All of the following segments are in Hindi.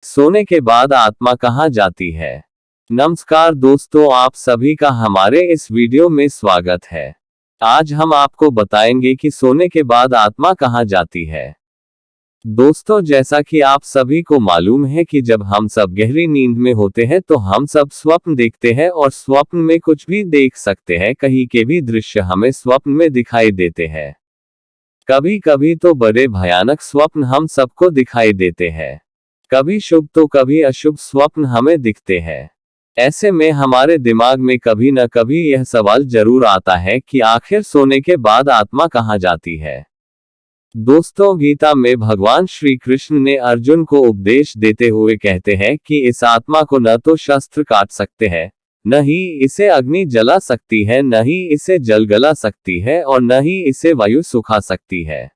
सोने के बाद आत्मा कहाँ जाती है? नमस्कार दोस्तों, आप सभी का हमारे इस वीडियो में स्वागत है। आज हम आपको बताएंगे कि सोने के बाद आत्मा कहाँ जाती है। दोस्तों, जैसा कि आप सभी को मालूम है कि जब हम सब गहरी नींद में होते हैं तो हम सब स्वप्न देखते हैं और स्वप्न में कुछ भी देख सकते हैं। कहीं के भी दृश्य हमें स्वप्न में दिखाई देते हैं। कभी कभी तो बड़े भयानक स्वप्न हम सबको दिखाई देते हैं। कभी शुभ तो कभी अशुभ स्वप्न हमें दिखते हैं। ऐसे में हमारे दिमाग में कभी न कभी यह सवाल जरूर आता है कि आखिर सोने के बाद आत्मा कहाँ जाती है। दोस्तों, गीता में भगवान श्री कृष्ण ने अर्जुन को उपदेश देते हुए कहते हैं कि इस आत्मा को न तो शस्त्र काट सकते हैं, न ही इसे अग्नि जला सकती है, न ही इसे जल गला सकती है और न ही इसे वायु सुखा सकती है।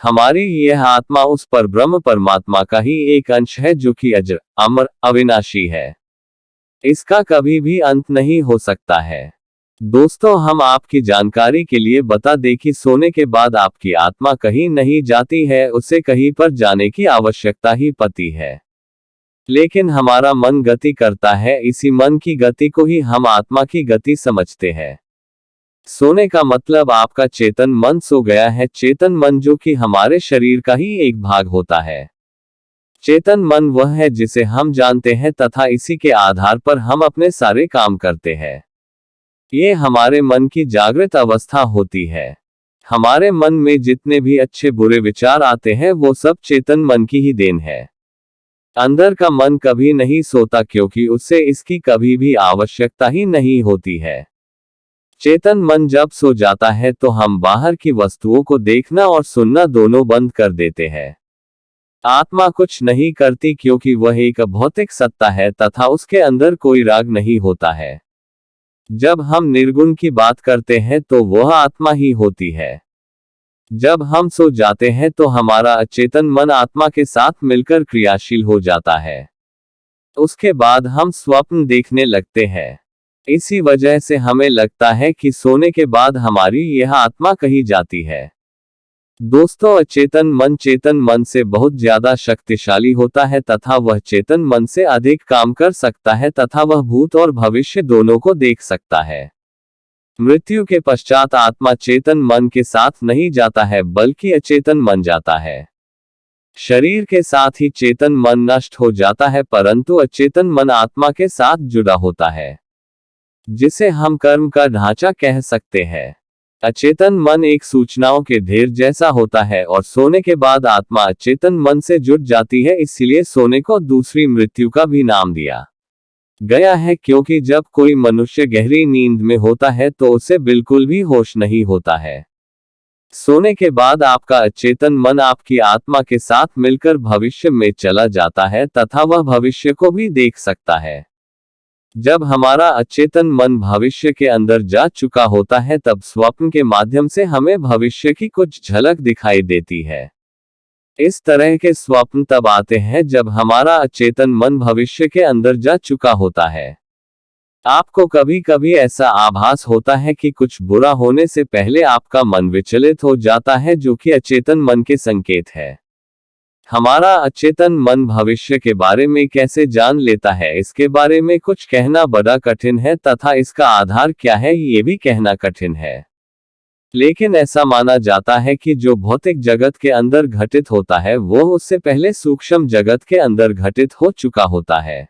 हमारी यह आत्मा उस पर ब्रह्म परमात्मा का ही एक अंश है जो कि अजर, अमर, अविनाशी है। इसका कभी भी अंत नहीं हो सकता है। दोस्तों, हम आपकी जानकारी के लिए बता दें कि सोने के बाद आपकी आत्मा कहीं नहीं जाती है, उसे कहीं पर जाने की आवश्यकता ही पड़ती है। लेकिन हमारा मन गति करता है, इसी मन की गति को ही हम आत्मा की गति समझते हैं। सोने का मतलब आपका चेतन मन सो गया है। चेतन मन जो कि हमारे शरीर का ही एक भाग होता है। चेतन मन वह है जिसे हम जानते हैं तथा इसी के आधार पर हम अपने सारे काम करते हैं। ये हमारे मन की जागृत अवस्था होती है। हमारे मन में जितने भी अच्छे बुरे विचार आते हैं वो सब चेतन मन की ही देन है। अंदर का मन कभी नहीं सोता क्योंकि उससे इसकी कभी भी आवश्यकता ही नहीं होती है। चेतन मन जब सो जाता है तो हम बाहर की वस्तुओं को देखना और सुनना दोनों बंद कर देते हैं। आत्मा कुछ नहीं करती क्योंकि वह एक भौतिक सत्ता है तथा उसके अंदर कोई राग नहीं होता है। जब हम निर्गुण की बात करते हैं तो वह आत्मा ही होती है। जब हम सो जाते हैं तो हमारा अचेतन मन आत्मा के साथ मिलकर क्रियाशील हो जाता है। उसके बाद हम स्वप्न देखने लगते हैं। इसी वजह से हमें लगता है कि सोने के बाद हमारी यह आत्मा कहीं जाती है। दोस्तों, अचेतन मन चेतन मन से बहुत ज्यादा शक्तिशाली होता है तथा वह चेतन मन से अधिक काम कर सकता है तथा वह भूत और भविष्य दोनों को देख सकता है। मृत्यु के पश्चात आत्मा चेतन मन के साथ नहीं जाता है बल्कि अचेतन मन जाता है। शरीर के साथ ही चेतन मन नष्ट हो जाता है परंतु अचेतन मन आत्मा के साथ जुड़ा होता है, जिसे हम कर्म का ढांचा कह सकते हैं। अचेतन मन एक सूचनाओं के ढेर जैसा होता है और सोने के बाद आत्मा अचेतन मन से जुड़ जाती है। इसलिए सोने को दूसरी मृत्यु का भी नाम दिया गया है क्योंकि जब कोई मनुष्य गहरी नींद में होता है तो उसे बिल्कुल भी होश नहीं होता है। सोने के बाद आपका अचेतन मन आपकी आत्मा के साथ मिलकर भविष्य में चला जाता है तथा वह भविष्य को भी देख सकता है। जब हमारा अचेतन मन भविष्य के अंदर जा चुका होता है तब स्वप्न के माध्यम से हमें भविष्य की कुछ झलक दिखाई देती है। इस तरह के स्वप्न तब आते हैं जब हमारा अचेतन मन भविष्य के अंदर जा चुका होता है। आपको कभी कभी ऐसा आभास होता है कि कुछ बुरा होने से पहले आपका मन विचलित हो जाता है जो कि अचेतन मन के संकेत है। हमारा अचेतन मन भविष्य के बारे में कैसे जान लेता है, इसके बारे में कुछ कहना बड़ा कठिन है तथा इसका आधार क्या है ये भी कहना कठिन है। लेकिन ऐसा माना जाता है कि जो भौतिक जगत के अंदर घटित होता है वो उससे पहले सूक्ष्म जगत के अंदर घटित हो चुका होता है।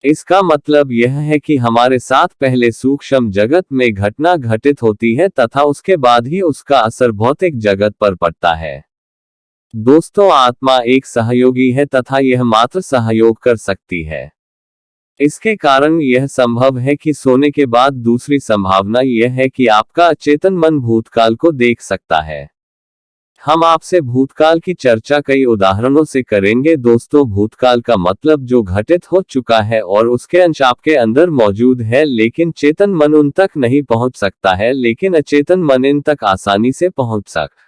इसका मतलब यह है कि हमारे साथ पहले सूक्ष्म जगत में घटना घटित होती है तथा उसके बाद ही उसका असर भौतिक जगत पर पड़ता है। दोस्तों, आत्मा एक सहयोगी है तथा यह मात्र सहयोग कर सकती है। इसके कारण यह संभव है कि सोने के बाद दूसरी संभावना यह है कि आपका अचेतन मन भूतकाल को देख सकता है। हम आपसे भूतकाल की चर्चा कई उदाहरणों से करेंगे। दोस्तों, भूतकाल का मतलब जो घटित हो चुका है और उसके अंश आपके अंदर मौजूद है लेकिन चेतन मन उन तक नहीं पहुंच सकता है, लेकिन अचेतन मन इन तक आसानी से पहुंच सकता है।